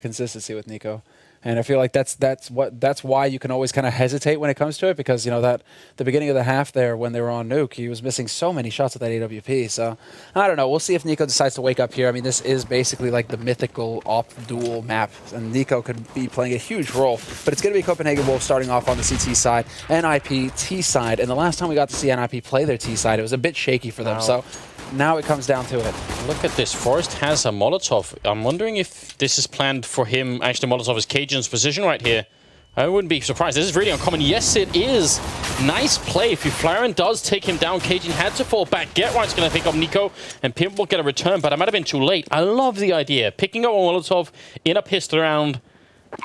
consistency with Nico. And I feel like that's why you can always kind of hesitate when it comes to it, because you know that the beginning of the half there when they were on nuke, he was missing so many shots with that AWP. So I don't know. We'll see if Nico decides to wake up here. I mean, this is basically like the mythical op duel map, and Nico could be playing a huge role. But it's going to be Copenhagen Wolves starting off on the CT side, NIP T side, and the last time we got to see NIP play their T side, it was a bit shaky for them. So now it comes down to it. Look at this. Forrest has a Molotov. I'm wondering if this is planned for him. Actually, Molotov is Cajun's position right here. I wouldn't be surprised. This is really uncommon. Yes, it is. Nice play. If Flaren does take him down, Cajun had to fall back. Get Right's going to pick up Nico, and Pimp will get a return, but I might have been too late. I love the idea. Picking up a Molotov in a pistol round.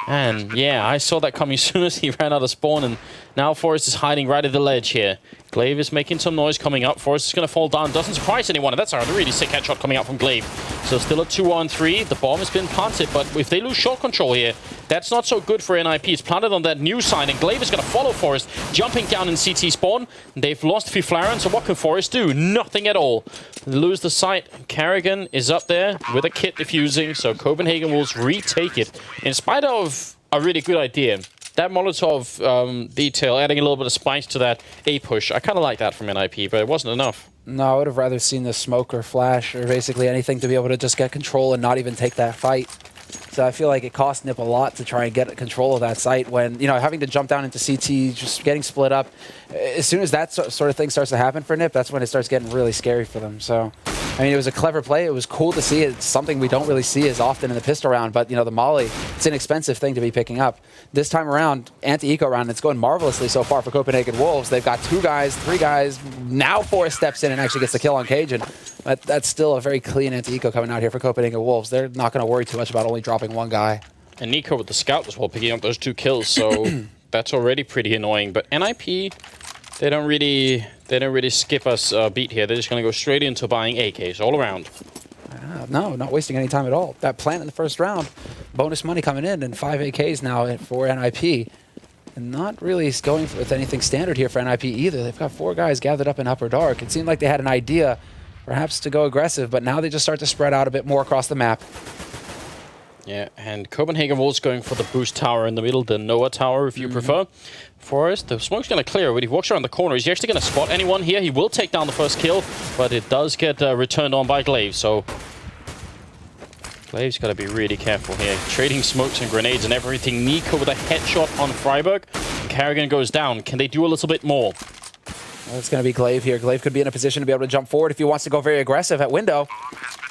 And yeah, I saw that coming as soon as he ran out of spawn, and now Forrest is hiding right at the ledge here. Glaive is making some noise coming up. Forrest is going to fall down. Doesn't surprise anyone, and that's a really sick headshot coming out from Glaive. So still a 2-on-3. The bomb has been planted, but if they lose shot control here, that's not so good for NIP. It's planted on that new side, and Glaive is going to follow Forrest, jumping down in CT spawn. They've lost Fiflaren, so what can Forrest do? Nothing at all. They lose the site. Carrigan is up there with a kit defusing, so Copenhagen will retake it. In spite of a really good idea, that Molotov detail, adding a little bit of spice to that A push, I kind of like that from NIP, but it wasn't enough. No, I would have rather seen the smoke or flash or basically anything to be able to just get control and not even take that fight. So I feel like it cost Nip a lot to try and get control of that site when, you know, having to jump down into CT, just getting split up. As soon as that sort of thing starts to happen for Nip, that's when it starts getting really scary for them. So, I mean, it was a clever play. It was cool to see. It's something we don't really see as often in the pistol round, but, you know, the molly, it's an expensive thing to be picking up. This time around, anti-eco round, it's going marvelously so far for Copenhagen Wolves. They've got 2 guys, 3 guys. Now Forrest steps in and actually gets the kill on Cajun. But that's still a very clean anti-eco coming out here for Copenhagen Wolves. They're not going to worry too much about only dropping 1 guy. And Nico with the scout as well, picking up those 2 kills, so that's already pretty annoying. But NIP, they don't really skip us a beat here. They're just going to go straight into buying AKs all around. No, not wasting any time at all. That plant in the first round, bonus money coming in, and 5 AKs now for NIP. And not really going with anything standard here for NIP either. They've got 4 guys gathered up in Upper Dark. It seemed like they had an idea, perhaps to go aggressive, but now they just start to spread out a bit more across the map. Yeah, and Copenhagen Wolves going for the boost tower in the middle, the Noah tower if you prefer. Forrest, the smoke's going to clear. When he walks around the corner, is he actually going to spot anyone here? He will take down the first kill, but it does get returned on by Glaive, so Glaive's got to be really careful here. Trading smokes and grenades and everything. Nico with a headshot on Freiburg. Carrigan goes down. Can they do a little bit more? Well, it's going to be Glaive here. Glaive could be in a position to be able to jump forward if he wants to go very aggressive at window.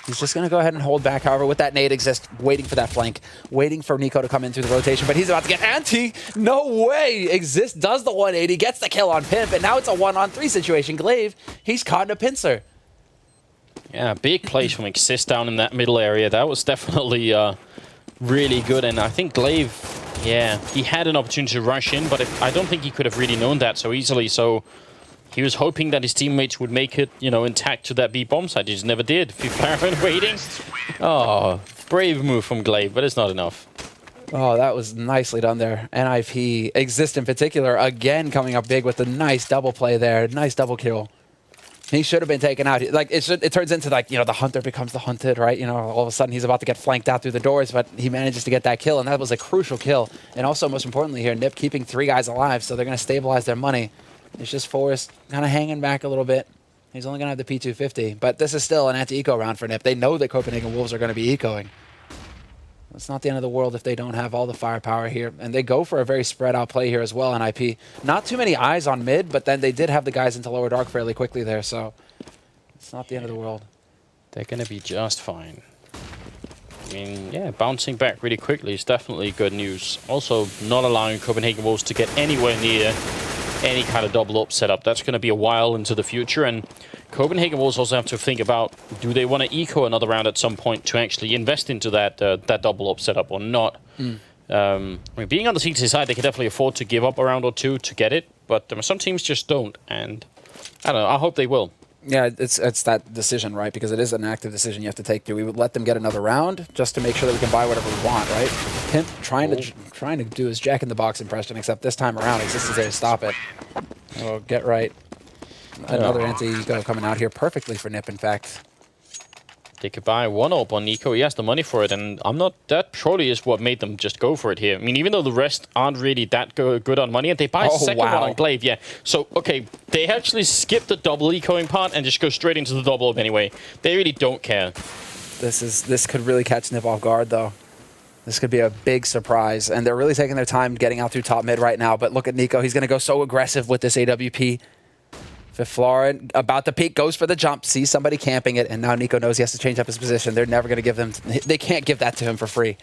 He's just going to go ahead and hold back, however, with that nade exist, waiting for that flank, waiting for Nico to come in through the rotation, but he's about to get anti. No way! Exist does the 180, gets the kill on Pimp, and now it's a 1-on-3 situation. Glaive, he's caught in a pincer. Yeah, big plays from Exist down in that middle area. That was definitely really good, and I think Glaive, yeah, he had an opportunity to rush in, but I don't think he could have really known that so easily, so he was hoping that his teammates would make it, you know, intact to that B bomb site. He just never did. Fiflaren waiting. Oh, brave move from Glaive, but it's not enough. Oh, that was nicely done there. NIP, Exist in particular, again coming up big with a nice double play there. Nice double kill. He should have been taken out. Like it turns into like, you know, the hunter becomes the hunted, right? You know, all of a sudden he's about to get flanked out through the doors, but he manages to get that kill, and that was a crucial kill. And also, most importantly here, Nip keeping 3 guys alive, so they're going to stabilize their money. It's just Forrest kind of hanging back a little bit. He's only going to have the P250, but this is still an anti-eco round for Nip. They know that Copenhagen Wolves are going to be ecoing. It's not the end of the world if they don't have all the firepower here. And they go for a very spread out play here as well, NIP. Not too many eyes on mid, but then they did have the guys into lower dark fairly quickly there, so it's not the end of the world. They're going to be just fine. I mean, yeah, bouncing back really quickly is definitely good news. Also, not allowing Copenhagen Wolves to get anywhere near any kind of double up setup. That's going to be a while into the future, and Copenhagen Wolves also have to think about, do they want to eco another round at some point to actually invest into that that double up setup or not? I mean, being on the CT side, they can definitely afford to give up a round or 2 to get it, but some teams just don't, and I don't know, I hope they will. Yeah, it's that decision, right? Because it is an active decision you have to take. Do we let them get another round just to make sure that we can buy whatever we want, right? Pimp trying to do his Jack in the Box impression, except this time around, Exist is there to stop it. Oh, get right. Another anti-eco coming out here perfectly for Nip, in fact. They could buy one up on Nico. He has the money for it, and that surely is what made them just go for it here. I mean, even though the rest aren't really that good on money, and they buy a second one on Glaive, yeah. So, okay, they actually skip the double ecoing part and just go straight into the double up anyway. They really don't care. This could really catch Nip off guard, though. This could be a big surprise, and they're really taking their time getting out through top mid right now. But look at Nico. He's going to go so aggressive with this AWP. Fiflaurin about to peek, goes for the jump, sees somebody camping it, and now Nico knows he has to change up his position. They're never going to give them... They can't give that to him for free.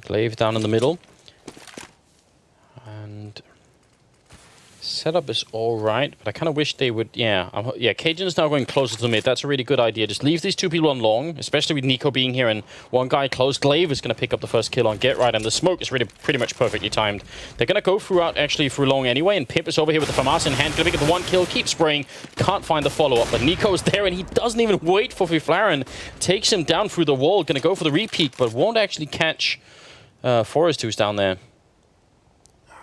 Glaive down in the middle. And... setup is all right, but I kind of wish they would... Yeah, Cajun's now going closer to the mid. That's a really good idea. Just leave these two people on long, especially with Nico being here and one guy close. Glaive is going to pick up the first kill on Get Right, and the smoke is really pretty much perfectly timed. They're going to go through long anyway, and Pimp is over here with the FAMAS in hand. Going to pick up the one kill, keep spraying. Can't find the follow-up, but Nico's there, and he doesn't even wait for Fiflaurin. Takes him down through the wall. Going to go for the repeat, but won't actually catch Forrest, who's down there.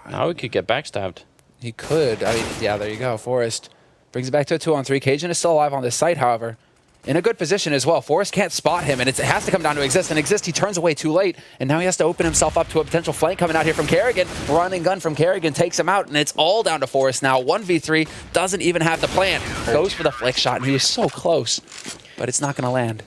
Now he could get backstabbed. He could. I mean, yeah, there you go. Forrest brings it back to a 2-on-3. Cajun is still alive on this site, however. In a good position as well. Forrest can't spot him, and it has to come down to Exist. And Exist, he turns away too late, and now he has to open himself up to a potential flank coming out here from Kerrigan. Running gun from Kerrigan takes him out, and it's all down to Forrest now. 1v3, doesn't even have the plan. Goes for the flick shot, and he is so close, but it's not going to land.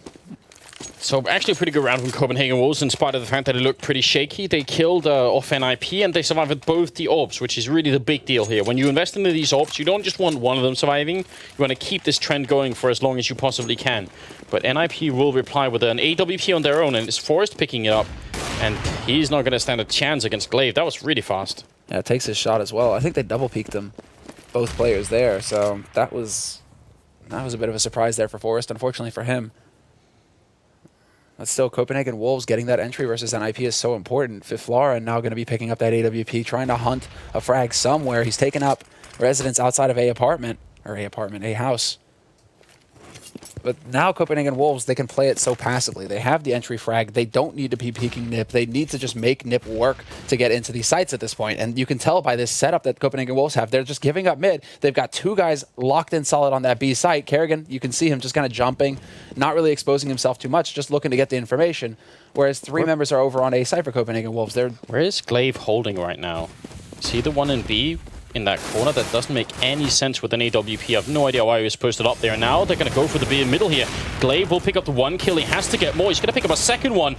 So actually a pretty good round from Copenhagen Wolves, in spite of the fact that it looked pretty shaky. They killed off NIP, and they survived with both the orbs, which is really the big deal here. When you invest into these orbs, you don't just want one of them surviving. You want to keep this trend going for as long as you possibly can. But NIP will reply with an AWP on their own, and it's Forrest picking it up. And he's not going to stand a chance against Glaive. That was really fast. Yeah, it takes his shot as well. I think they double-peeked him, both players there. So that was a bit of a surprise there for Forrest, unfortunately for him. But still, Copenhagen Wolves getting that entry versus NIP is so important. Fiflaurin now going to be picking up that AWP, trying to hunt a frag somewhere. He's taken up residence outside of A house. But now Copenhagen Wolves, they can play it so passively. They have the entry frag. They don't need to be peeking Nip. They need to just make Nip work to get into these sites at this point. And you can tell by this setup that Copenhagen Wolves have, they're just giving up mid. They've got two guys locked in solid on that B site. Kerrigan, you can see him just kind of jumping, not really exposing himself too much, just looking to get the information. Whereas three members are over on A site for Copenhagen Wolves. Where is Glaive holding right now? Is he the one in B? In that corner, that doesn't make any sense with an AWP. I have no idea why he was posted up there. Now they're going to go for the B in middle here. Glaive will pick up the one kill. He has to get more. He's going to pick up a second one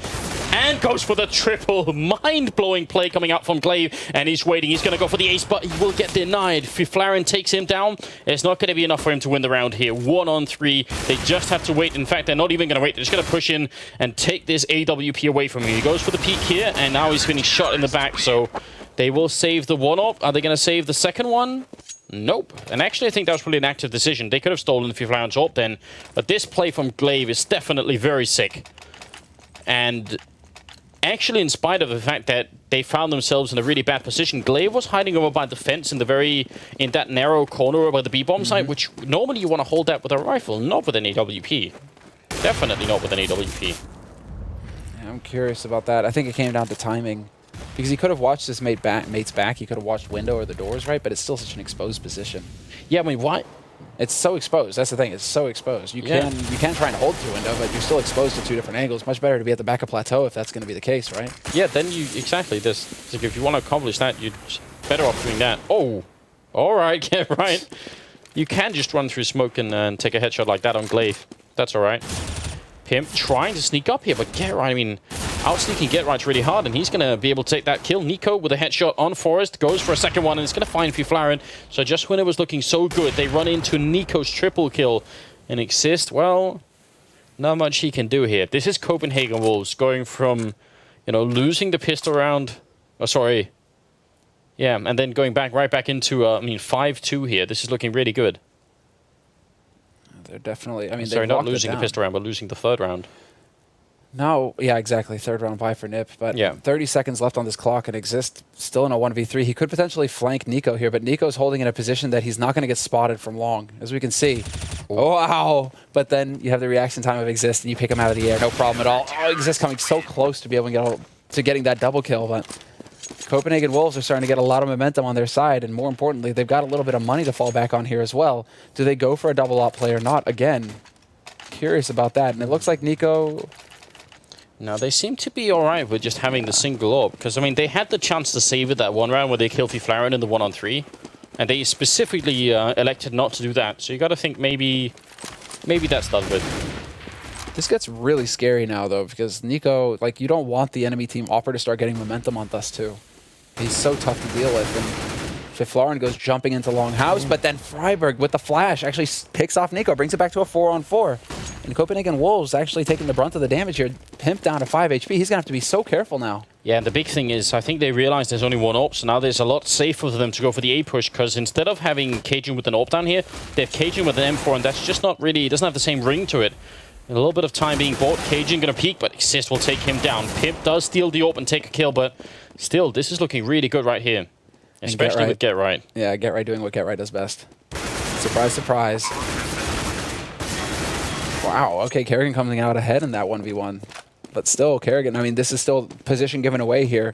and goes for the triple. Mind-blowing play coming out from Glaive, and he's waiting. He's going to go for the ace, but he will get denied. Fiflaurin takes him down. It's not going to be enough for him to win the round here. 1-on-3. They just have to wait. In fact, they're not even going to wait. They're just going to push in and take this AWP away from him. He goes for the peek here, and now he's getting shot in the back, so they will save the one-up. Are they going to save the second one? Nope. And actually, I think that was probably an active decision. They could have stolen the Fiflaurin's AWP then. But this play from Glaive is definitely very sick. And actually, in spite of the fact that they found themselves in a really bad position, Glaive was hiding over by the fence in that narrow corner by the B-bomb site, which normally you want to hold that with a rifle, not with an AWP. Definitely not with an AWP. Yeah, I'm curious about that. I think it came down to timing. Because he could have watched his mate's back, he could have watched window or the doors, right? But it's still such an exposed position. Yeah, I mean, why? It's so exposed. That's the thing. It's so exposed. You can try and hold to window, but you're still exposed to two different angles. Much better to be at the back of plateau if that's going to be the case, right? Yeah, then you exactly. Like, if you want to accomplish that, you're better off doing that. Oh, all right, yeah, right. You can just run through smoke and take a headshot like that on Glaive. That's all right. Pimp trying to sneak up here, but Get Right, I mean, out-sneaking Get Right's really hard, and he's going to be able to take that kill. Nico with a headshot on Forrest, goes for a second one, and it's going to find Fiflaurin. So just when it was looking so good, they run into Nico's triple kill. And Exist, well, not much he can do here. This is Copenhagen Wolves going from, losing the pistol round. Oh, sorry. Yeah, and then going right back into, 5-2 here. This is looking really good. They're definitely, sorry, not losing the pistol round, but losing the third round. No, yeah, exactly. Third round bye for Nip. But yeah. 30 seconds left on this clock, and Exist still in a 1v3. He could potentially flank Nico here, but Nico's holding in a position that he's not going to get spotted from long, as we can see. Oh, wow. But then you have the reaction time of Exist, and you pick him out of the air. No problem at all. Oh, Exist coming so close to be able to getting that double kill, but Copenhagen Wolves are starting to get a lot of momentum on their side, and more importantly, they've got a little bit of money to fall back on here as well. Do they go for a double op play or not? Again, curious about that. And it looks like Nico... Now, they seem to be all right with just having the single orb. Because, I mean, they had the chance to save it that one round where they killed Flaren in the 1-on-3. And they specifically elected not to do that. So you got to think maybe that's done with. This gets really scary now, though, because Nico, like, you don't want the enemy team Opera to start getting momentum on Dust 2. He's so tough to deal with. And Flaren goes jumping into Longhouse, but then Freiburg with the flash actually picks off Nico, brings it back to a 4-on-4. And Copenhagen Wolves actually taking the brunt of the damage here. Pimp down to 5 HP. He's going to have to be so careful now. Yeah, and the big thing is, I think they realize there's only one AWP, so now there's a lot safer for them to go for the A push, because instead of having Cajun with an AWP down here, they have Cajun with an M4, and that's just not really, it doesn't have the same ring to it. A little bit of time being bought. Cajun going to peek, but Exist will take him down. Pimp does steal the AWP and take a kill, but still, this is looking really good right here. Especially with Get Right. Yeah, Get Right doing what Get Right does best. Surprise, surprise. Wow, okay, Kerrigan coming out ahead in that 1v1. But still, Kerrigan, I mean, this is still position given away here.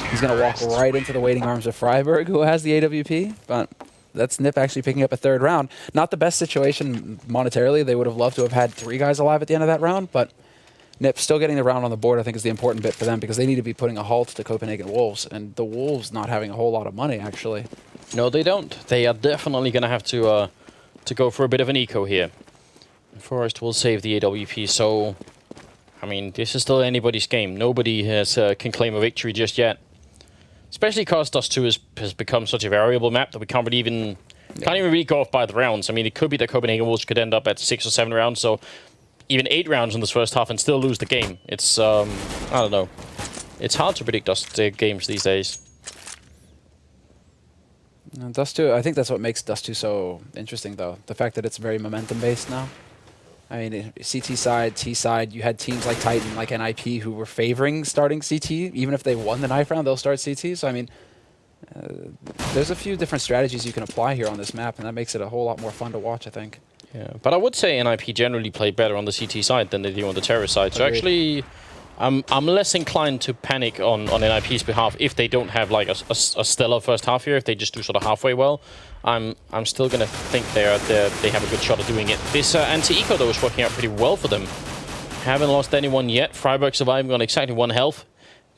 He's going to walk right into the waiting arms of Freiburg, who has the AWP. But that's Nip actually picking up a third round. Not the best situation monetarily. They would have loved to have had 3 guys alive at the end of that round, but Nip still getting the round on the board, I think, is the important bit for them, because they need to be putting a halt to Copenhagen Wolves, and the Wolves not having a whole lot of money, actually. No, they don't. They are definitely going to have to go for a bit of an eco here. Forest will save the AWP, so... I mean, this is still anybody's game. Nobody can claim a victory just yet. Especially because Dust 2 has become such a variable map that we can't even really go off by the rounds. I mean, it could be that Copenhagen Wolves could end up at 6 or 7 rounds, so even 8 rounds in this first half and still lose the game. It's, I don't know. It's hard to predict Dust games these days. Dust 2, I think that's what makes Dust 2 so interesting, though. The fact that it's very momentum-based now. I mean, CT side, T side, you had teams like Titan, like NIP, who were favoring starting CT. Even if they won the knife round, they'll start CT. So, I mean, there's a few different strategies you can apply here on this map, and that makes it a whole lot more fun to watch, I think. Yeah, but I would say NIP generally play better on the CT side than they do on the Terror side. So actually, I'm less inclined to panic on NIP's behalf if they don't have like a stellar first half here. If they just do sort of halfway well, I'm still gonna think they have a good shot of doing it. This anti-eco though is working out pretty well for them. Haven't lost anyone yet. Freiburg surviving on exactly 1 health.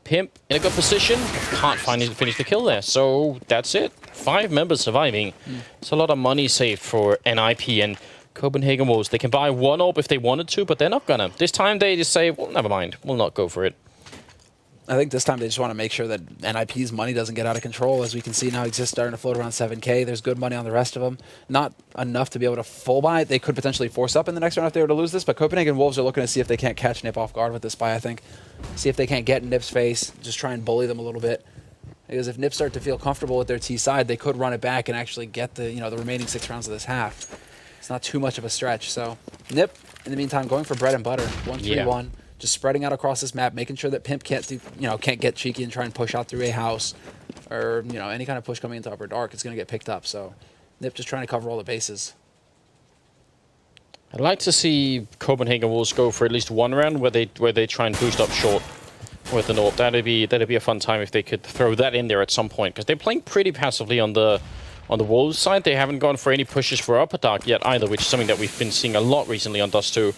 Pimp in a good position. Can't finally finish the kill there. So that's it. 5 members surviving. It's a lot of money saved for NIP and Copenhagen Wolves. They can buy 1 AWP if they wanted to, but they're not gonna. This time they just say, well, never mind. We'll not go for it. I think this time they just want to make sure that NIP's money doesn't get out of control. As we can see now, Exist starting to float around 7K. There's good money on the rest of them. Not enough to be able to full buy. They could potentially force up in the next round if they were to lose this, but Copenhagen Wolves are looking to see if they can't catch Nip off guard with this buy, I think. See if they can't get in Nip's face, just try and bully them a little bit. Because if Nip start to feel comfortable with their T side, they could run it back and actually get the the remaining 6 rounds of this half. It's not too much of a stretch. So Nip, in the meantime, going for bread and butter. 1-3-1. Just spreading out across this map, making sure that Pimp can't do, can't get cheeky and try and push out through a house, or any kind of push coming into Upper Dark. It's going to get picked up. So Nip just trying to cover all the bases. I'd like to see Copenhagen Wolves go for at least 1 round where they try and boost up short with the AWP. That'd be a fun time if they could throw that in there at some point, because they're playing pretty passively on the Wolves side. They haven't gone for any pushes for Upper Dark yet either, which is something that we've been seeing a lot recently on Dust 2.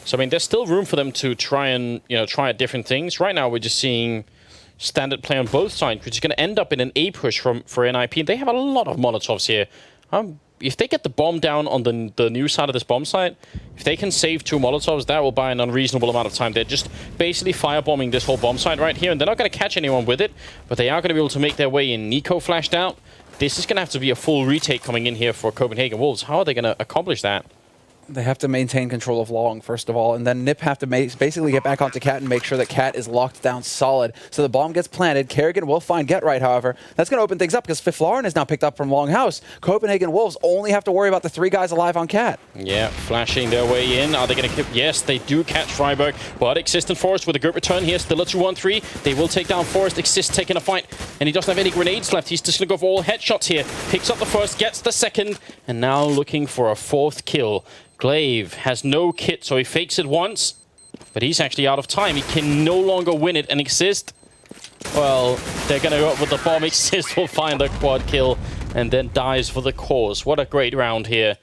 So, I mean, there's still room for them to try and, try at different things. Right now, we're just seeing standard play on both sides, which is going to end up in an A push for NIP. And they have a lot of Molotovs here. If they get the bomb down on the new side of this bomb site, if they can save 2 Molotovs, that will buy an unreasonable amount of time. They're just basically firebombing this whole bomb site right here, and they're not going to catch anyone with it, but they are going to be able to make their way in. Nico flashed out. This is going to have to be a full retake coming in here for Copenhagen Wolves. How are they going to accomplish that? They have to maintain control of Long, first of all, and then Nip have to basically get back onto Cat and make sure that Cat is locked down solid. So the bomb gets planted. Kerrigan will find Get Right, however. That's going to open things up because Flaren is now picked up from Longhouse. Copenhagen Wolves only have to worry about the 3 guys alive on Cat. Yeah, flashing their way in. Are they going to... Yes, they do catch Freiburg, but Exist and Forest with a good return here. Still a 2-1-3. They will take down Forest. Exist taking a fight, and he doesn't have any grenades left. He's just going to go for all headshots here. Picks up the first, gets the second, and now looking for a 4th kill. Glaive has no kit, so he fakes it once, but he's actually out of time. He can no longer win it, and Exist, well, they're going to go up with the bomb. Exist will find a quad kill and then dies for the cause. What a great round here.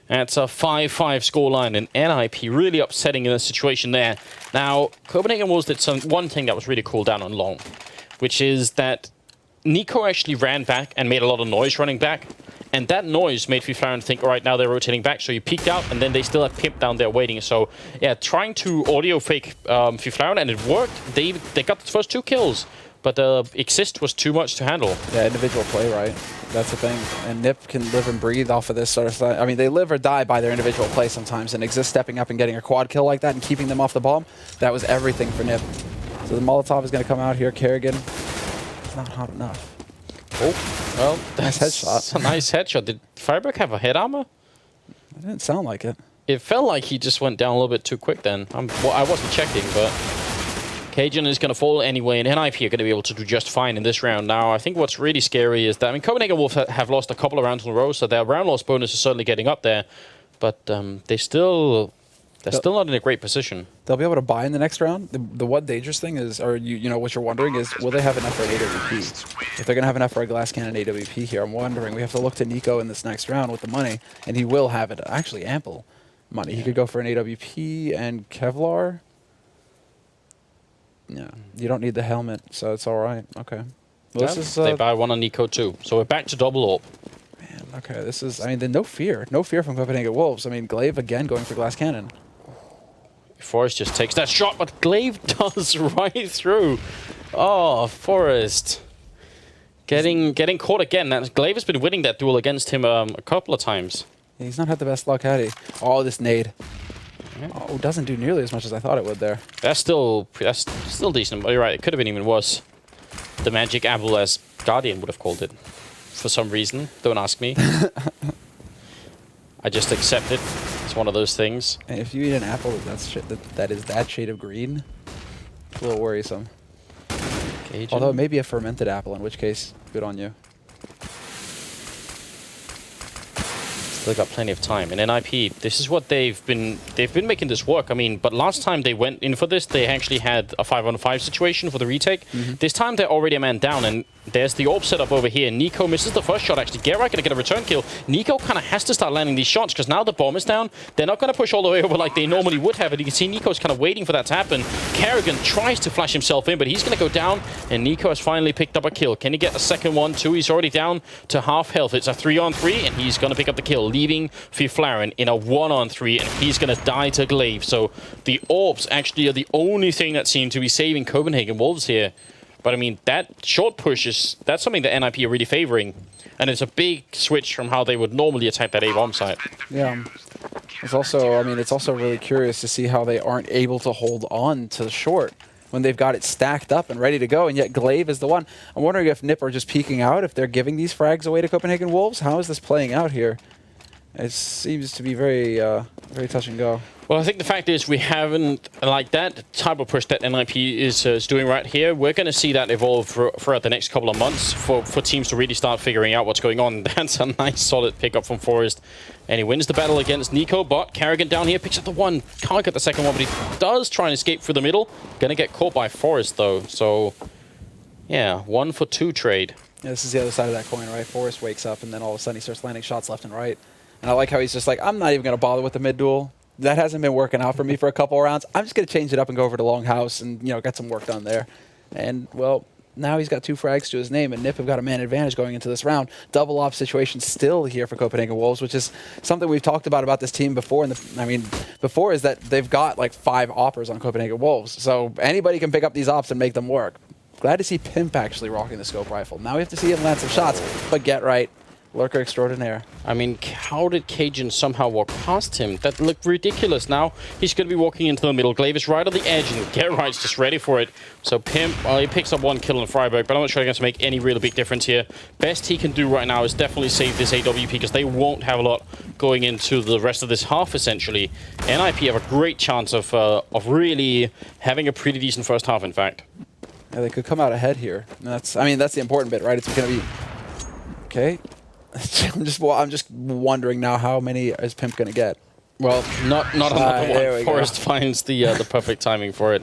That's a 5-5 scoreline, and NIP really upsetting in the situation there. Now, Copenhagen Wolves did one thing that was really cool down on long, which is that Nico actually ran back and made a lot of noise running back. And that noise made Fiflaren think, all right, now they're rotating back. So you peeked out, and then they still have Pimp down there waiting. So, yeah, trying to audio fake Fiflaren, and it worked. They got the first 2 kills, but the Exist was too much to handle. Yeah, individual play, right? That's the thing. And Nip can live and breathe off of this sort of thing. I mean, they live or die by their individual play sometimes. And Exist stepping up and getting a quad kill like that and keeping them off the bomb, that was everything for Nip. So the Molotov is going to come out here. Kerrigan, it's not hot enough. Oh, well, nice headshot. A nice headshot. Did Firebird have a head armor? It didn't sound like it. It felt like he just went down a little bit too quick then. Well, I wasn't checking, but Cajun is going to fall anyway, and NIP are going to be able to do just fine in this round. Now, I think what's really scary is that, I mean, Copenhagen Wolves have lost a couple of rounds in a row, so their round loss bonus is certainly getting up there, but they're still not in a great position. They'll be able to buy in the next round. The one dangerous thing is, or you know, what you're wondering is, will they have enough for an AWP? If they're going to have enough for a glass cannon AWP here, I'm wondering. We have to look to Nico in this next round with the money, and he will have it. Actually, ample money. Yeah. He could go for an AWP and Kevlar. Yeah, you don't need the helmet, so it's all right. Okay. Well, yeah, this is, they buy one on Nico too, so we're back to double AWP. Man, okay, this is, I mean, no fear from Copenhagen Wolves. I mean, Glaive again going for glass cannon. Forrest just takes that shot, but Glaive does right through. Oh, Forrest. Getting caught again. Glaive has been winning that duel against him a couple of times. Yeah, he's not had the best luck, had he? Oh, this nade. Yeah. Oh, doesn't do nearly as much as I thought it would there. That's still decent, but you're right. It could have been even worse. The magic apple, as Guardian would have called it. For some reason. Don't ask me. I just accept it. It's one of those things. And if you eat an apple that is that shade of green, it's a little worrisome. Cajun. Although it may be a fermented apple, in which case, good on you. Still got plenty of time. And NIP, this is what they've been making this work. I mean, but last time they went in for this, they actually had a 5-on-5 situation for the retake. This time they're already a man down, and there's the AWP setup over here. Nico misses the first shot, actually. Geralt gonna get a return kill. Nico kind of has to start landing these shots, because now the bomb is down. They're not gonna push all the way over like they normally would have. And you can see Nico's kind of waiting for that to happen. Kerrigan tries to flash himself in, but he's gonna go down, and Nico has finally picked up a kill. Can he get a second one, too? He's already down to half health. It's a 3-on-3, and he's gonna pick up the kill, leaving Fiflaren in a 1-on-3, and he's gonna die to Glaive. So the AWPs actually are the only thing that seem to be saving Copenhagen Wolves here. But I mean, that short push that's something that NIP are really favoring. And it's a big switch from how they would normally attack that A-bomb site. Yeah. It's also, I mean, it's also really curious to see how they aren't able to hold on to the short when they've got it stacked up and ready to go, and yet Glaive is the one. I'm wondering if Nip are just peeking out, if they're giving these frags away to Copenhagen Wolves. How is this playing out here? It seems to be very, very touch and go. Well, I think the fact is we haven't, like that type of push that NIP is doing right here, we're going to see that evolve throughout the next couple of months for teams to really start figuring out what's going on. That's a nice solid pickup from Forrest. And he wins the battle against Nico, but Kerrigan down here picks up the one. Can't get the second one, but he does try and escape through the middle. Gonna get caught by Forrest, though. So, yeah, 1-for-2 trade. Yeah, this is the other side of that coin, right? Forrest wakes up, and then all of a sudden he starts landing shots left and right. And I like how he's just like, I'm not even going to bother with the mid-duel. That hasn't been working out for me for a couple of rounds. I'm just going to change it up and go over to Longhouse and, you know, get some work done there. And, well, now he's got 2 frags to his name, and Nip have got a man advantage going into this round. Double op situation still here for Copenhagen Wolves, which is something we've talked about this team before. Before is that they've got like 5 oppers on Copenhagen Wolves. So anybody can pick up these ops and make them work. Glad to see Pimp actually rocking the scope rifle. Now we have to see him land some shots, but get right. Lurker extraordinaire. I mean, how did Cajun somehow walk past him? That looked ridiculous. Now he's going to be walking into the middle. Glaive is right on the edge, and Geralt's just ready for it. So Pimp, well, he picks up 1 kill on Fragbite, but I'm not sure it's going to make any really big difference here. Best he can do right now is definitely save this AWP, because they won't have a lot going into the rest of this half, essentially. NIP have a great chance of really having a pretty decent first half, in fact. Yeah, they could come out ahead here. That's the important bit, right? It's going to be... Okay. I'm just wondering now, how many is Pimp going to get? Well, not another one. Forrest finds the perfect timing for it.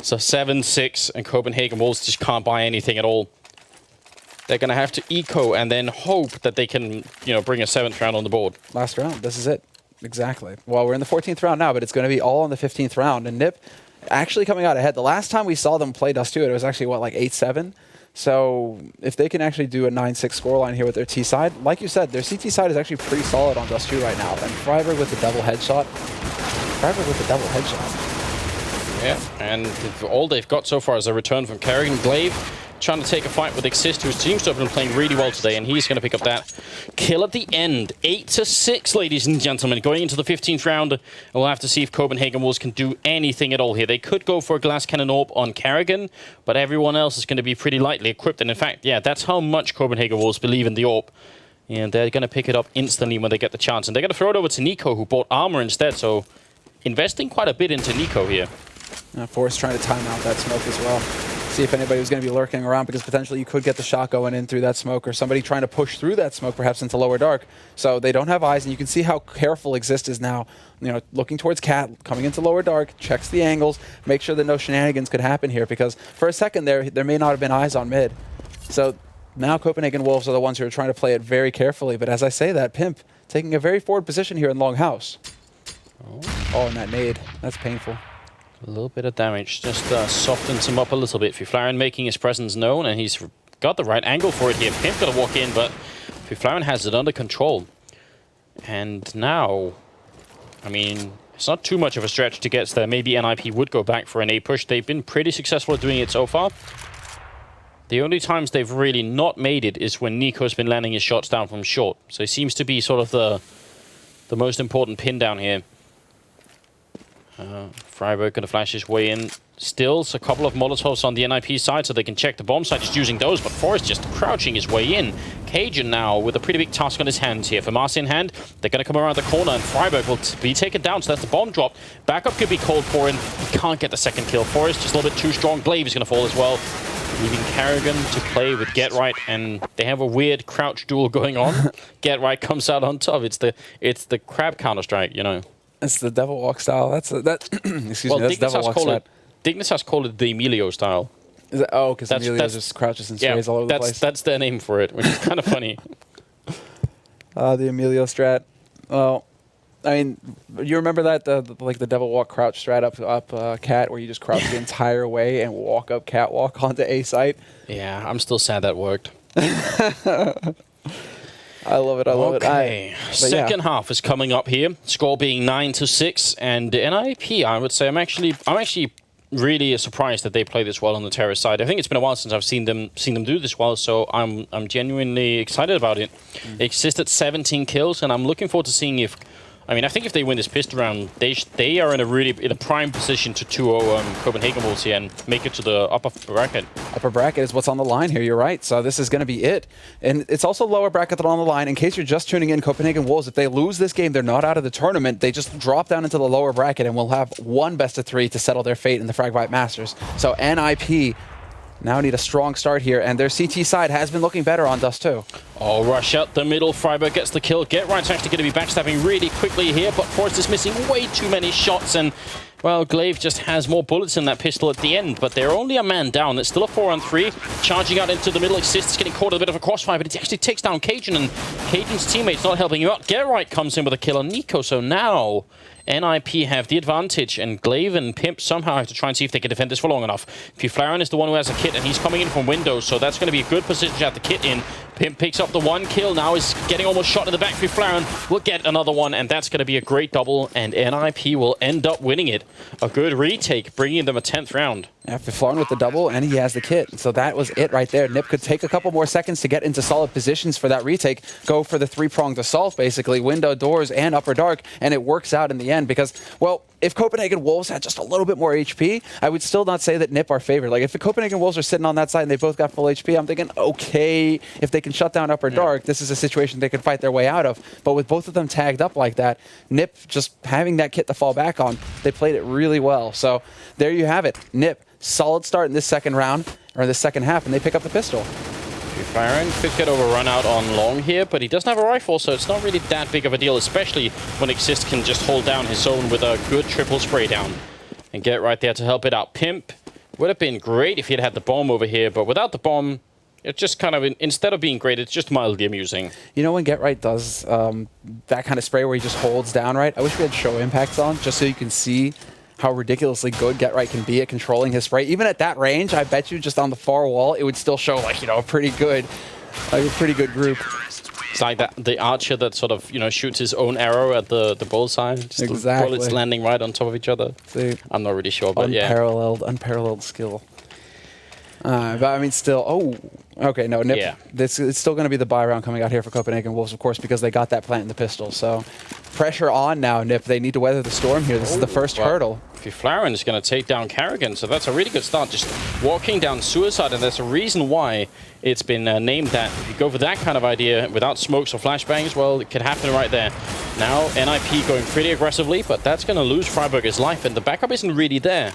So 7-6, and Copenhagen Wolves just can't buy anything at all. They're going to have to eco and then hope that they can, you know, bring a 7th round on the board. Last round. This is it. Exactly. Well, we're in the 14th round now, but it's going to be all in the 15th round. And Nip actually coming out ahead. The last time we saw them play Dust 2, it was actually, what, like 8-7? So if they can actually do a 9-6 scoreline here with their T side, like you said, their CT side is actually pretty solid on Dust 2 right now. And Freiburg with the double headshot. Yeah, and all they've got so far is a return from Kerrigan. Glaive trying to take a fight with Exist, who seems to have been playing really well today, and he's going to pick up that kill at the end. 8-6, ladies and gentlemen, going into the 15th round. And we'll have to see if Copenhagen Wolves can do anything at all here. They could go for a Glass Cannon Orb on Kerrigan, but everyone else is going to be pretty lightly equipped. And in fact, yeah, that's how much Copenhagen Wolves believe in the Orb. And they're going to pick it up instantly when they get the chance. And they're going to throw it over to Nico, who bought armor instead, so investing quite a bit into Nico here. Forrest trying to time out that smoke as well. See if anybody was going to be lurking around, because potentially you could get the shot going in through that smoke, or somebody trying to push through that smoke perhaps into lower dark. So they don't have eyes, and you can see how careful Exist is now, you know, looking towards Cat, coming into lower dark, checks the angles, make sure that no shenanigans could happen here, because for a second there may not have been eyes on mid. So now Copenhagen Wolves are the ones who are trying to play it very carefully, but as I say that, Pimp taking a very forward position here in Longhouse. Oh, and that nade, that's painful. A little bit of damage, just softens him up a little bit. Fiflaren making his presence known, and he's got the right angle for it here. Pimp got to walk in, but Fiflaren has it under control. And now, I mean, it's not too much of a stretch to get there. Maybe NIP would go back for an A push. They've been pretty successful at doing it so far. The only times they've really not made it is when Nico's been landing his shots down from short. So he seems to be sort of the most important pin down here. Freiburg going to flash his way in. Stills a couple of Molotovs on the NIP side so they can check the bomb side, just using those, but Forrest just crouching his way in. Cajun now with a pretty big task on his hands here. For Mars in hand, they're going to come around the corner, and Freiburg will be taken down, so that's the bomb drop. Backup could be called for, and he can't get the second kill. Forrest just a little bit too strong. Glaive is going to fall as well, leaving Kerrigan to play with Get Right, and they have a weird crouch duel going on. Get Right comes out on top. It's the crab Counter-Strike, you know. It's the Devil Walk style. That's excuse me. That's Devil Walk style. Dignitas call it the Emilio style. Is it? Oh, because Emilio just crouches and sprays all over the place. That's their name for it, which is kind of funny. The Emilio strat. Well, I mean, you remember that like the Devil Walk crouch strat up Cat, where you just crouch the entire way and walk up catwalk onto A site. Yeah, I'm still sad that worked. I love it. I love it. Second half is coming up here. Score being 9-6, and NIP. I would say I'm actually really surprised that they play this well on the terrorist side. I think it's been a while since I've seen them do this well, so I'm genuinely excited about it. Exist at 17 kills, and I'm looking forward to seeing if. I mean, I think if they win this pistol round, they are in a prime position to 2-0 Copenhagen Wolves here and make it to the upper bracket. Upper bracket is what's on the line here. You're right. So this is going to be it, and it's also lower bracket that on the line. In case you're just tuning in, Copenhagen Wolves, if they lose this game, they're not out of the tournament. They just drop down into the lower bracket, and we'll have one best of 3 to settle their fate in the Fragbite Masters. So NIP now need a strong start here, and their CT side has been looking better on Dust 2. Oh, rush out the middle. Freiburg gets the kill. Get Right's actually going to be backstabbing really quickly here, but Forrest is missing way too many shots, and, well, Glaive just has more bullets in that pistol at the end, but they're only a man down. It's still a 4-on-3. Charging out into the middle. Exist is getting caught in a bit of a crossfire, but it actually takes down Cajun, and Cajun's teammates not helping him out. Get Right comes in with a kill on Nico, so now NIP have the advantage, and Glaive and Pimp somehow have to try and see if they can defend this for long enough. Fiflaren is the one who has a kit, and he's coming in from windows, so that's going to be a good position to have the kit in. Pimp picks up the 1 kill, now is getting almost shot in the back. Fiflaren will get another one, and that's going to be a great double, and NIP will end up winning it. A good retake, bringing them a 10th round. Yeah, Fiflaren with the double, and he has the kit. So that was it right there. Nip could take a couple more seconds to get into solid positions for that retake, go for the 3-pronged assault, basically, window, doors, and upper dark, and it works out in the end because, well, if Copenhagen Wolves had just a little bit more HP, I would still not say that Nip are favored. Like, if the Copenhagen Wolves are sitting on that side and they both got full HP, I'm thinking, okay, if they can shut down upper dark, this is a situation they can fight their way out of. But with both of them tagged up like that, Nip just having that kit to fall back on, they played it really well. So there you have it. Nip, solid start in this second round, or this second half, and they pick up the pistol. Firing could get overrun out on long here, but he doesn't have a rifle, so it's not really that big of a deal, especially when Exist can just hold down his zone with a good triple spray down. And Get Right there to help it out. Pimp would have been great if he had had the bomb over here, but without the bomb, It's just kind of, instead of being great, it's just mildly amusing. You know when Get Right does that kind of spray where he just holds down right? I wish we had show impacts on, just so you can see how ridiculously good Get Right can be at controlling his spray. Even at that range, I bet you just on the far wall, it would still show like, you know, a pretty good group. It's like that, the archer that sort of, you know, shoots his own arrow at the bullseye. Just Exactly. the bullets landing right on top of each other. See, I'm not really sure, but yeah. Unparalleled skill. But I mean, still, okay, no, Nip, Yeah. it's still going to be the buy round coming out here for Copenhagen Wolves, of course, because they got that plant in the pistol. So pressure on now, Nip. They need to weather the storm here. This is the first hurdle. Flaren is going to take down Carrigan, so that's a really good start. Just walking down Suicide, and there's a reason why it's been named that. If you go for that kind of idea without smokes or flashbangs, well, it could happen right there. Now, NIP going pretty aggressively, but that's going to lose Freiburg his life, and the backup isn't really there.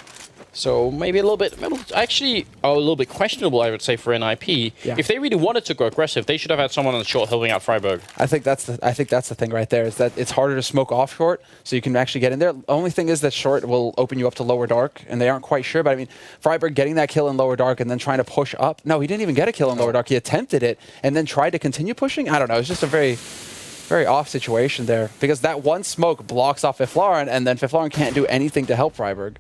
So maybe a little bit, actually a little bit questionable, I would say, for NIP. Yeah. If they really wanted to go aggressive, they should have had someone on the short helping out Freiburg. I think that's the thing right there, is that it's harder to smoke off short, so you can actually get in there. The only thing is that short will open you up to lower dark, and they aren't quite sure. But I mean, Freiburg getting that kill in lower dark and then trying to push up. No, he didn't even get a kill in lower dark. He attempted it and then tried to continue pushing. I don't know. It's just a very, very off situation there, because that one smoke blocks off Fiflaren, and then Fiflaren can't do anything to help Freiburg.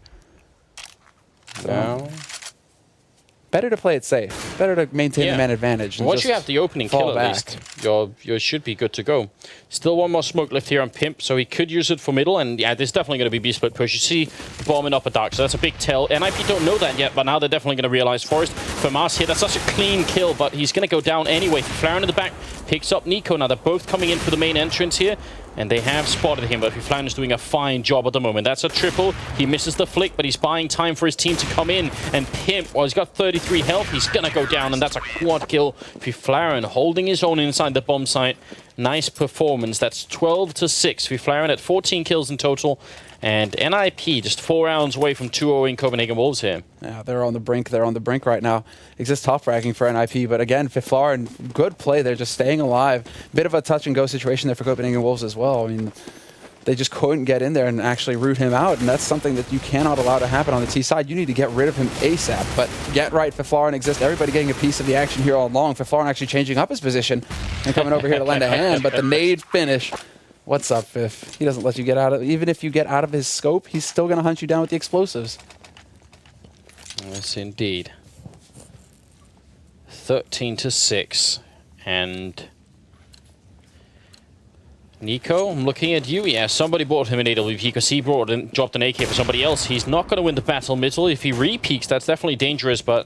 So, better to play it safe. Better to maintain the man advantage. And once you have the opening kill, back. at least, you should be good to go. Still one more smoke left here on Pimp, so he could use it for middle, and yeah, there's definitely going to be B-split push. You see the bomb in upper dark, so that's a big tell. NIP don't know that yet, but now they're definitely going to realize. Forrest for Mars here, that's such a clean kill, but he's going to go down anyway. Flaren in the back picks up Nico. Now they're both coming in for the main entrance here, and they have spotted him, but Flaren is doing a fine job at the moment. That's a triple. He misses the flick, but he's buying time for his team to come in. And Pimp, well, he's got 33 health. He's going to go down, and that's a quad kill. Flaren holding his own inside the bomb site. Nice performance. That's 12-6. Flaren at 14 kills in total. And NIP just 4 rounds away from 2-0 in Copenhagen Wolves here. Yeah, they're on the brink. They're on the brink right now. Exists top ranking for NIP, but again, Fiflaren, good play. They're just staying alive. Bit of a touch and go situation there for Copenhagen Wolves as well. I mean, they just couldn't get in there and actually root him out, and that's something that you cannot allow to happen on the T side. You need to get rid of him ASAP. But Get Right, Fiflaren exists. Everybody getting a piece of the action here all along. Fiflaren actually changing up his position and coming over here to lend a hand, but the nade finish. What's up, Fif? He doesn't let you get out of... Even if you get out of his scope, he's still going to hunt you down with the explosives. Yes, indeed. 13-6. And Nico, I'm looking at you. Yeah, somebody bought him an AWP because he dropped an AK for somebody else. He's not going to win the battle middle. If he re-peaks, that's definitely dangerous, but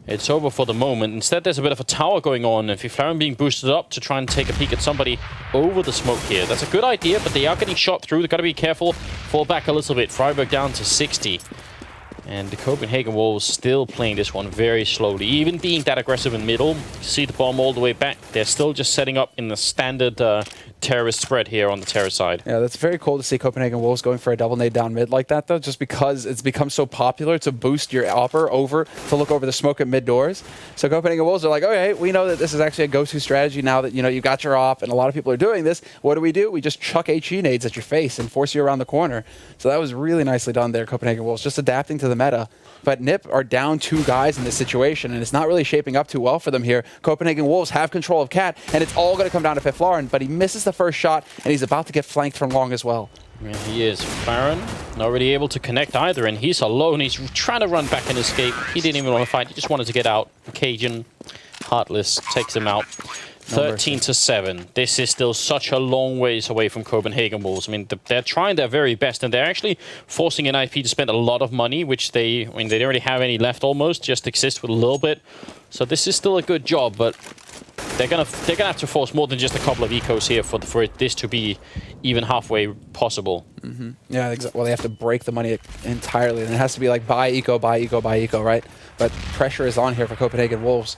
it's over for the moment. Instead, there's a bit of a tower going on, and Flaren being boosted up to try and take a peek at somebody over the smoke here. That's a good idea, but they are getting shot through. They've got to be careful. Fall back a little bit. Freiburg down to 60. And the Copenhagen Wolves still playing this one very slowly. Even being that aggressive in middle, see the bomb all the way back. They're still just setting up in the standard terrorist spread here on the terror side. Yeah, that's very cool to see Copenhagen Wolves going for a double nade down mid like that, though, just because it's become so popular to boost your upper over to look over the smoke at mid doors. So Copenhagen Wolves are like, okay, we know that this is actually a go-to strategy now that, you know, you got your op, and a lot of people are doing this. What do? We just chuck HE nades at your face and force you around the corner. So that was really nicely done there, Copenhagen Wolves, just adapting to the meta. But NIP are down 2 guys in this situation, and it's not really shaping up too well for them here. Copenhagen Wolves have control of Cat, and it's all going to come down to Fiflaren, but he misses the first shot, and he's about to get flanked from long as well. Yeah, he is. Flaren not really able to connect either, and he's alone. He's trying to run back and escape. He didn't even want to fight. He just wanted to get out. Cajun, heartless, takes him out. 13-7. This is still such a long ways away from Copenhagen Wolves. I mean, they're trying their very best, and they're actually forcing NIP to spend a lot of money, which they don't really have any left almost, just exist with a little bit. So this is still a good job, but they're gonna have to force more than just a couple of ecos here for this to be even halfway possible. Mm-hmm. Yeah, exactly. Well, they have to break the money entirely, and it has to be like buy eco, right? But pressure is on here for Copenhagen Wolves,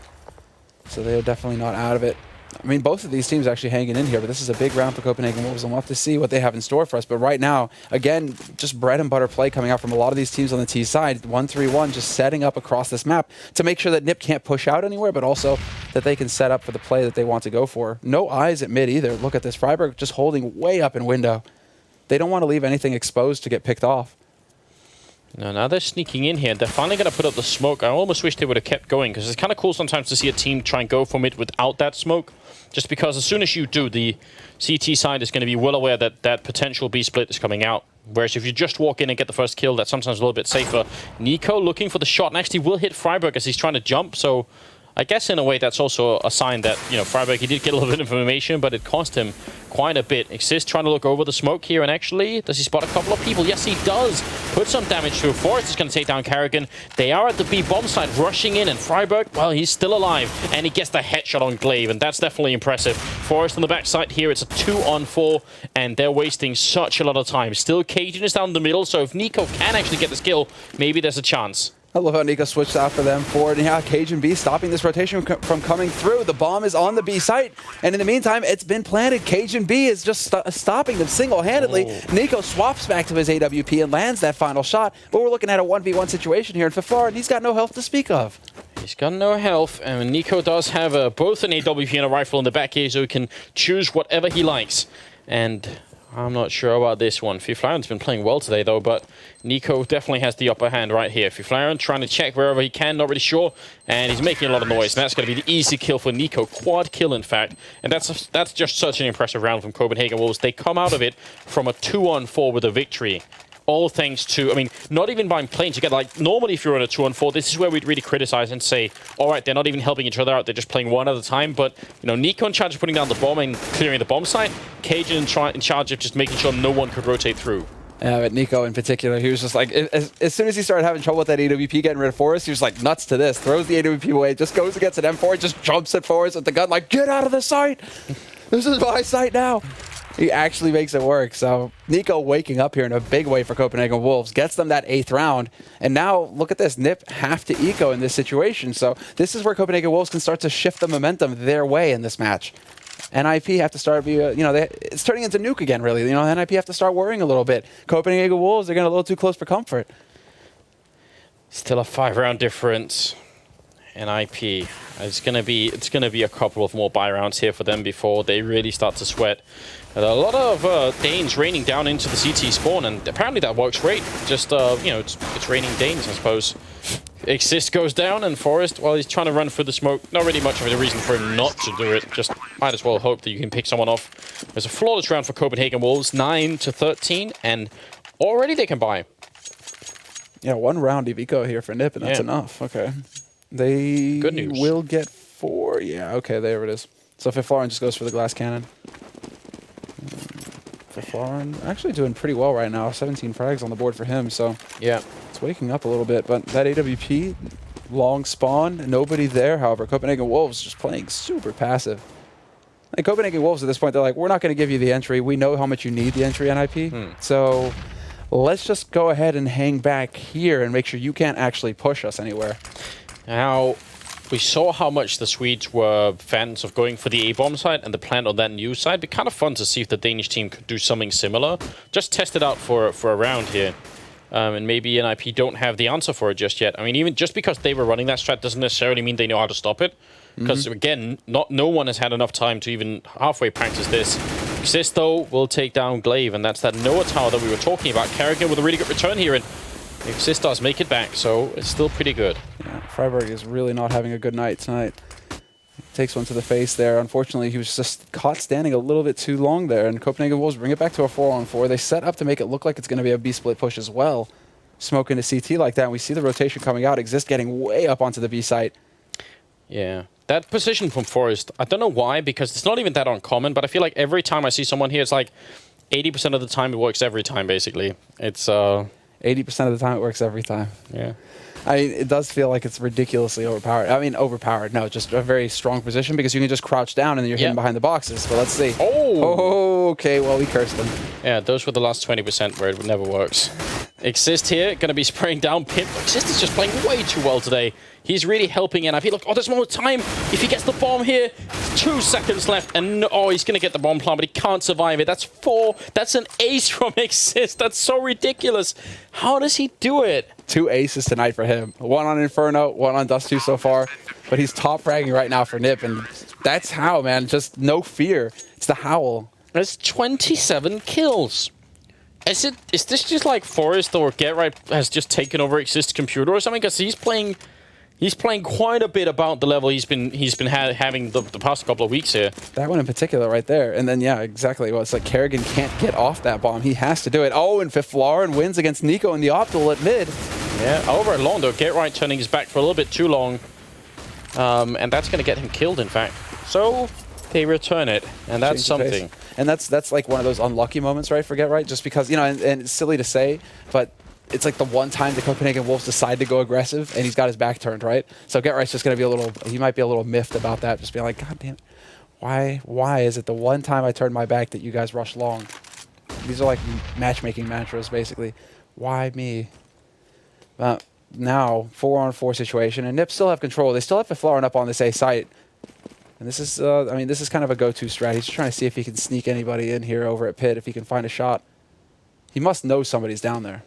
so they're definitely not out of it. I mean, both of these teams actually hanging in here, but this is a big round for Copenhagen Wolves, and we'll have to see what they have in store for us. But right now, again, just bread and butter play coming out from a lot of these teams on the T side. 1-3-1, just setting up across this map to make sure that NIP can't push out anywhere, but also that they can set up for the play that they want to go for. No eyes at mid either. Look at this. Freiburg just holding way up in window. They don't want to leave anything exposed to get picked off. No, now they're sneaking in here. They're finally going to put up the smoke. I almost wish they would have kept going, because it's kind of cool sometimes to see a team try and go for mid without that smoke. Just because as soon as you do, the CT side is going to be well aware that that potential B split is coming out. Whereas if you just walk in and get the first kill, that's sometimes a little bit safer. Nico looking for the shot and actually will hit Fragbite as he's trying to jump. So I guess in a way that's also a sign that, you know, Fragbite, he did get a little bit of information, but it cost him quite a bit. Exist trying to look over the smoke here, and actually, does he spot a couple of people? Yes, he does. Put some damage through. Forrest is going to take down Carrigan. They are at the B bomb site, rushing in, and Fragbite, well, he's still alive, and he gets the headshot on Glaive, and that's definitely impressive. Forrest on the backside here, it's a 2-on-4, and they're wasting such a lot of time. Still, Cajun is down the middle, so if Nico can actually get this kill, maybe there's a chance. I love how Nico switched out for them forward. And yeah, Cajun B stopping this rotation from coming through. The bomb is on the B site. And in the meantime, it's been planted. Cajun B is just stopping them single-handedly. Nico swaps back to his AWP and lands that final shot. But we're looking at a 1v1 situation here in Fiflar, and he's got no health to speak of. He's got no health, and Nico does have both an AWP and a rifle in the back here, so he can choose whatever he likes. And I'm not sure about this one. Fiflaren's been playing well today, though, but Nico definitely has the upper hand right here. Fiflaren trying to check wherever he can, not really sure, and he's making a lot of noise, and that's going to be the easy kill for Nico. Quad kill, in fact, and that's just such an impressive round from Copenhagen Wolves. They come out of it from a 2-on-4 with a victory. All thanks to, I mean, not even by playing together. Like, normally if you're on a 2-on-4, this is where we'd really criticize and say, all right, they're not even helping each other out. They're just playing one at a time. But, you know, Nico in charge of putting down the bomb and clearing the bomb site. Cajun in charge of just making sure no one could rotate through. Yeah, but Nico in particular, he was just like, as soon as he started having trouble with that AWP getting rid of Forrest, he was like nuts to this. Throws the AWP away, just goes against an M4, just jumps at Forrest with the gun, like, get out of the site! This is my site now! He actually makes it work. So Nico waking up here in a big way for Copenhagen Wolves, gets them that 8th round. And now look at this, Nip half to eco in this situation. So this is where Copenhagen Wolves can start to shift the momentum their way in this match. NIP have to start, it's turning into Nuke again, really. You know, NIP have to start worrying a little bit. Copenhagen Wolves are getting a little too close for comfort. Still a 5-round difference. NIP. It's gonna be a couple of more buy rounds here for them before they really start to sweat. And a lot of Danes raining down into the CT spawn, and apparently that works great. Just you know, it's raining Danes, I suppose. Exist goes down, and Forrest, well, he's trying to run through the smoke. Not really much of a reason for him not to do it. Just might as well hope that you can pick someone off. There's a flawless round for Copenhagen Wolves, 9-13, and already they can buy. Yeah, 1 round of eco here for Nip, and that's enough. Okay. They Good news. will get 4. Yeah, okay, there it is. So Fiflaren just goes for the glass cannon. Fiflaren actually doing pretty well right now. 17 frags on the board for him, so yeah, it's waking up a little bit. But that AWP, long spawn, nobody there, however. Copenhagen Wolves just playing super passive. And Copenhagen Wolves at this point, they're like, we're not going to give you the entry. We know how much you need the entry NIP. So let's just go ahead and hang back here and make sure you can't actually push us anywhere. Now, we saw how much the Swedes were fans of going for the A-bomb side and the plant on that new side. It'd be kind of fun to see if the Danish team could do something similar. Just test it out for a round here. And maybe NIP don't have the answer for it just yet. I mean, even just because they were running that strat doesn't necessarily mean they know how to stop it. Because, again, no one has had enough time to even halfway practice this. Exist, though, will take down Glaive, and that's that Noah tower that we were talking about. Carrigan with a really good return here, and Exist does make it back, so it's still pretty good. Yeah, Freiburg is really not having a good night tonight. Takes one to the face there. Unfortunately, he was just caught standing a little bit too long there, and Copenhagen Wolves bring it back to a 4-on-4. They set up to make it look like it's going to be a B-split push as well. Smoke into CT like that, and we see the rotation coming out. Exist getting way up onto the B site. Yeah. That position from Forrest, I don't know why, because it's not even that uncommon, but I feel like every time I see someone here, it's like 80% of the time it works every time, basically. It's 80% of the time it works every time. Yeah. I mean, it does feel like it's ridiculously overpowered. I mean, overpowered. No, just a very strong position because you can just crouch down and then you're hidden behind the boxes. But let's see. Oh, okay. Well, we cursed them. Yeah, those were the last 20% where it never works. Exist here, going to be spraying down Pimp. Exist is just playing way too well today. He's really helping, and I feel like, oh, there's more time. If he gets the bomb here, 2 seconds left, and no, oh, he's going to get the bomb plant, but he can't survive it. That's 4. That's an ace from Exist. That's so ridiculous. How does he do it? 2 aces tonight for him. 1 on Inferno, 1 on Dust 2 so far. But he's top fragging right now for Nip, and that's how, man. Just no fear. It's the howl. That's 27 kills. Is this just like Forrest or Get Right has just taken over Exist's computer or something? Because he's playing quite a bit about the level he's been having the past couple of weeks here. That one in particular right there. And then, yeah, exactly. Well, it's like Kerrigan can't get off that bomb. He has to do it. Oh, and Fiflaren wins against Nico in the optimal at mid. Yeah, over at long, though. Get Right turning his back for a little bit too long. And that's going to get him killed, in fact. So they return it, and that's something. And that's like one of those unlucky moments, right, for Get Right? Just because, you know, and it's silly to say, but it's like the one time the Copenhagen Wolves decide to go aggressive, and he's got his back turned, right? So Get Right's just going to be a little, he might be a little miffed about that, just being like, God damn it, why is it the one time I turned my back that you guys rush long? These are like matchmaking mantras, basically. Why me? Now, 4-on-4 situation, and Nip still have control. They still have Fiflaren up on this A site. And this is, I mean, this is kind of a go-to strat. He's just trying to see if he can sneak anybody in here over at Pit, if he can find a shot. He must know somebody's down there.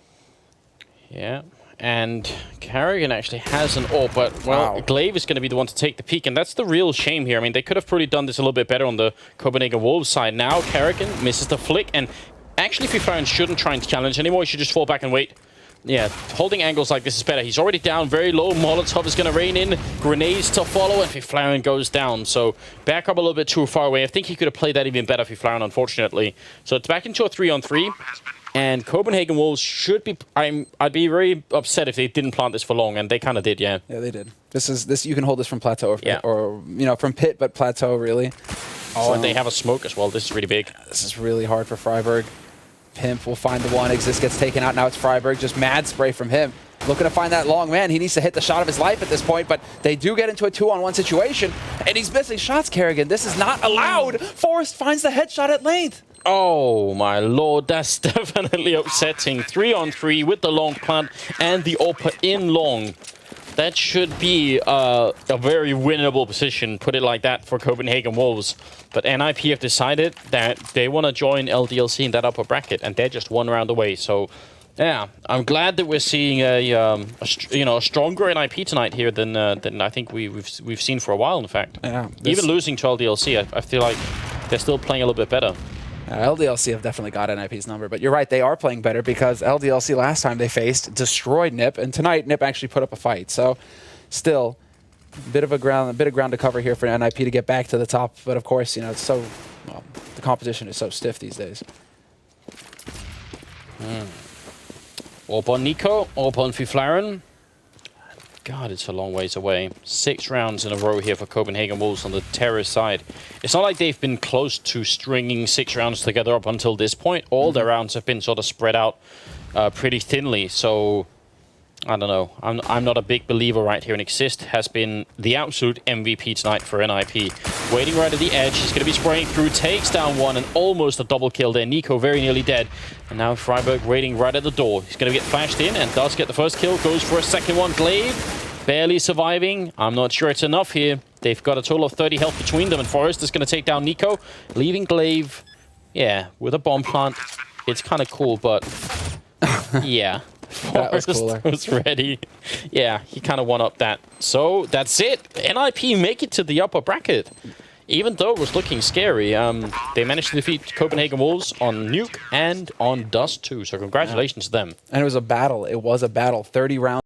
Yeah, and Kerrigan actually has an ult, but, well, Glaive is going to be the one to take the peak, and that's the real shame here. I mean, they could have probably done this a little bit better on the Copenhagen Wolves side. Now, Kerrigan misses the flick, and actually, Fiflaren shouldn't try and challenge anymore. He should just fall back and wait. Yeah, holding angles like this is better. He's already down very low. Molotov is going to rain in. Grenades to follow, and Fiflaren goes down. So back up a little bit too far away. I think he could have played that even better, Fiflaren, unfortunately. So it's back into a 3-on-3. And Copenhagen Wolves should be... I'd be very upset if they didn't plant this for long, and they kind of did, yeah. Yeah, they did. You can hold this from Plateau, or you know, from Pit, but Plateau, really. Oh, so, and they have a smoke as well. This is really big. This is really hard for Freiburg. Pimp will find the one. Exist gets taken out. Now it's Freiburg. Just mad spray from him. Looking to find that long man. He needs to hit the shot of his life at this point, but they do get into a 2-on-1 situation, and he's missing shots, Kerrigan. This is not allowed. Forrest finds the headshot at length. Oh, my lord. That's definitely upsetting. 3-on-3 with the long plant and the AWP in long. That should be a very winnable position, put it like that, for Copenhagen Wolves. But NIP have decided that they want to join LDLC in that upper bracket, and they're just one round away. So, yeah, I'm glad that we're seeing a stronger NIP tonight here than I think we've seen for a while. In fact, yeah, even losing to LDLC, I feel like they're still playing a little bit better. LDLC have definitely got NIP's number, but you're right, they are playing better because LDLC last time they faced destroyed Nip, and tonight Nip actually put up a fight. So, still, a bit of ground to cover here for NIP to get back to the top. But of course, you know, it's so the competition is so stiff these days. Up on Nico, up on Fiflaren. God, it's a long ways away. 6 rounds in a row here for Copenhagen Wolves on the terrorist side. It's not like they've been close to stringing 6 rounds together up until this point. All their rounds have been sort of spread out pretty thinly. So, I don't know. I'm not a big believer right here. And Exist has been the absolute MVP tonight for NIP. Waiting right at the edge. He's going to be spraying through. Takes down one and almost a double kill there. Nico very nearly dead. And now Freiburg waiting right at the door. He's going to get flashed in and does get the first kill. Goes for a second one. Glaive barely surviving. I'm not sure it's enough here. They've got a total of 30 health between them. And Forrest is going to take down Nico. Leaving Glaive, yeah, with a bomb plant. It's kind of cool, but yeah. Forrest was ready. Yeah, he kind of one-upped that. So that's it. NIP make it to the upper bracket. Even though it was looking scary, they managed to defeat Copenhagen Wolves on Nuke and on Dust too. So congratulations to them. And it was a battle. It was a battle. 30 rounds.